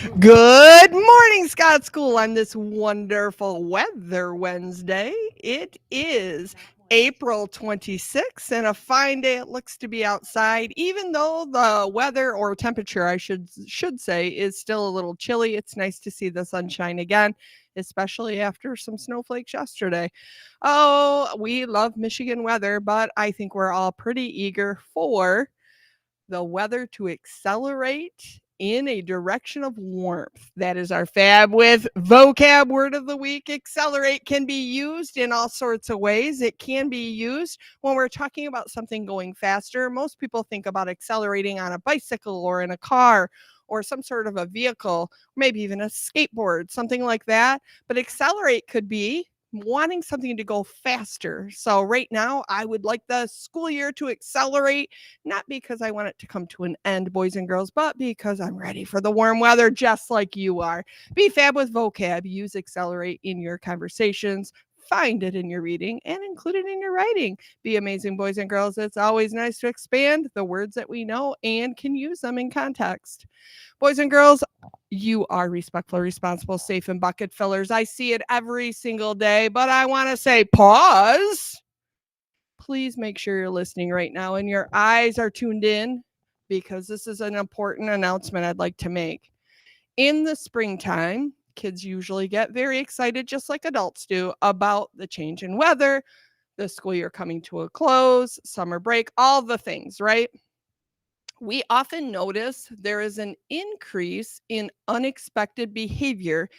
Good morning, Scott School, on this wonderful weather Wednesday. It is April 26th and a fine day it looks to be outside, even though the weather or temperature, I should say, is still a little chilly. It's nice to see the sunshine again, especially after some snowflakes yesterday. Oh, we love Michigan weather, but I think we're all pretty eager for the weather to accelerate in a direction of warmth. That is our Fab with vocab word of the week. Accelerate can be used in all sorts of ways. It can be used when we're talking about something going faster. Most people think about accelerating on a bicycle or in a car or some sort of a vehicle, maybe even a skateboard, something like that. But accelerate could be wanting something to go faster. So right now, I would like the school year to accelerate, not because I want it to come to an end, boys and girls, but because I'm ready for the warm weather, just like you are. Be fab with vocab. Use accelerate in your conversations. Find it in your reading and include it in your writing. Be amazing, boys and girls. It's always nice to expand the words that we know and can use them in context. Boys and girls, you are respectful, responsible, safe, and bucket fillers. I see it every single day, but I want to say pause. Please make sure you're listening right now and your eyes are tuned in because this is an important announcement I'd like to make. In the springtime, kids usually get very excited, just like adults do, about the change in weather, the school year coming to a close, summer break, all the things, right? We often notice there is an increase in unexpected behavior,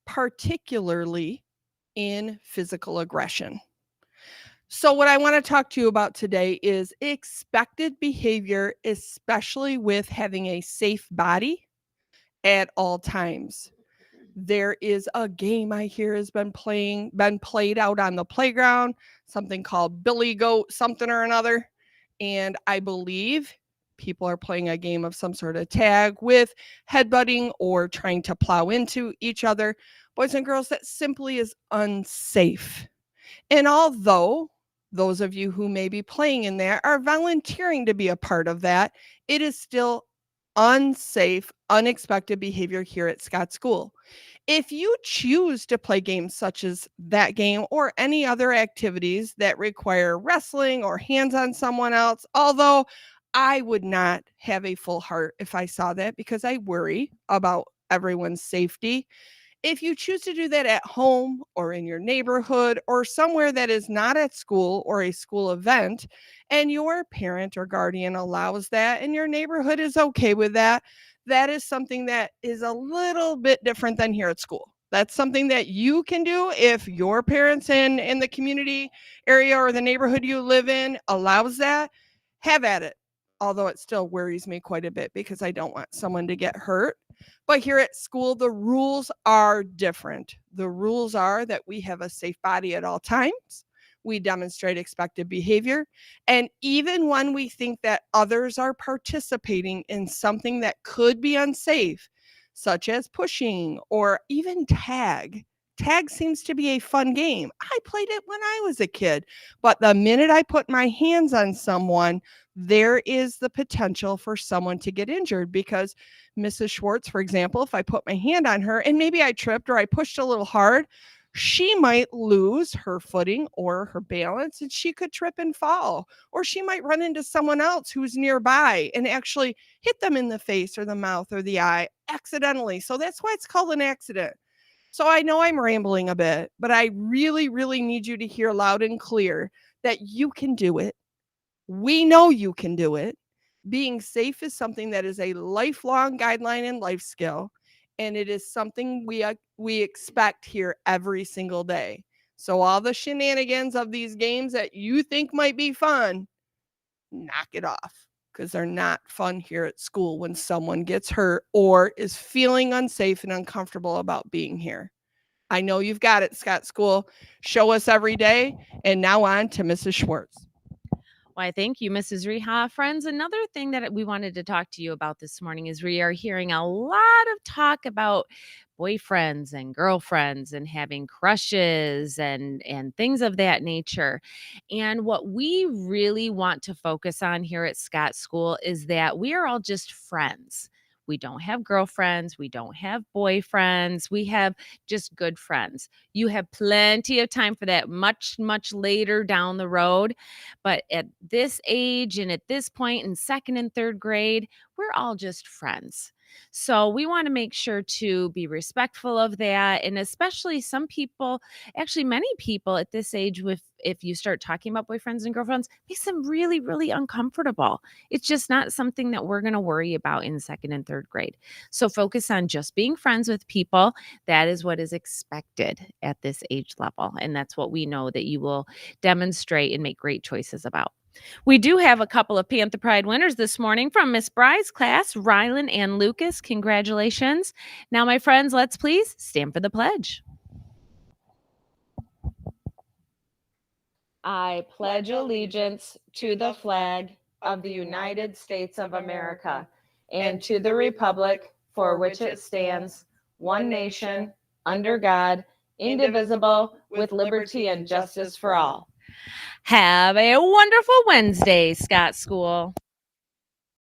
particularly in physical aggression. So, what I want to talk to you about today is expected behavior, especially with having a safe body at all times. There is a game I hear has been played out on the playground, something called Billy Goat, something or another. And I believe people are playing a game of some sort of tag with headbutting or trying to plow into each other. Boys and girls, that simply is unsafe. And although those of you who may be playing in there are volunteering to be a part of that, it is still unsafe, unexpected behavior here at Scott School. If you choose to play games such as that game or any other activities that require wrestling or hands on someone else, although I would not have a full heart if I saw that because I worry about everyone's safety. If you choose to do that at home or in your neighborhood or somewhere that is not at school or a school event, and your parent or guardian allows that and your neighborhood is okay with that, that is something that is a little bit different than here at school. That's something that you can do if your parents in the community area or the neighborhood you live in allows that. Have at it. Although it still worries me quite a bit because I don't want someone to get hurt, but here at school, the rules are different. The rules are that we have a safe body at all times. We demonstrate expected behavior. And even when we think that others are participating in something that could be unsafe, such as pushing or even tag, tag seems to be a fun game. I played it when I was a kid. But the minute I put my hands on someone, there is the potential for someone to get injured because Mrs. Schwartz, for example, if I put my hand on her and maybe I tripped or I pushed a little hard, she might lose her footing or her balance and she could trip and fall. Or she might run into someone else who's nearby and actually hit them in the face or the mouth or the eye accidentally. So that's why it's called an accident. So I know I'm rambling a bit, but I really, really need you to hear loud and clear that you can do it. We know you can do it. Being safe is something that is a lifelong guideline and life skill, and it is something we expect here every single day. So all the shenanigans of these games that you think might be fun, knock it off because they're not fun here at school when someone gets hurt or is feeling unsafe and uncomfortable about being here. I know you've got it, Scott School. Show us every day. And now on to Mrs. Schwartz. Why, thank you, Mrs. Reha. Friends, another thing that we wanted to talk to you about this morning is we are hearing a lot of talk about boyfriends and girlfriends and having crushes and things of that nature. And what we really want to focus on here at Scott School is that we are all just friends. We don't have girlfriends. We don't have boyfriends. We have just good friends. You have plenty of time for that much, much later down the road. But at this age and at this point in second and third grade, we're all just friends. So we want to make sure to be respectful of that. And especially some people, actually many people at this age, with if you start talking about boyfriends and girlfriends, makes them really, really uncomfortable. It's just not something that we're going to worry about in second and third grade. So focus on just being friends with people. That is what is expected at this age level. And that's what we know that you will demonstrate and make great choices about. We do have a couple of Panther Pride winners this morning from Miss Bry's class, Rylan and Lucas. Congratulations. Now, my friends, let's please stand for the pledge. I pledge allegiance to the flag of the United States of America and to the republic for which it stands, one nation, under God, indivisible, with liberty and justice for all. Have a wonderful Wednesday, Scott School.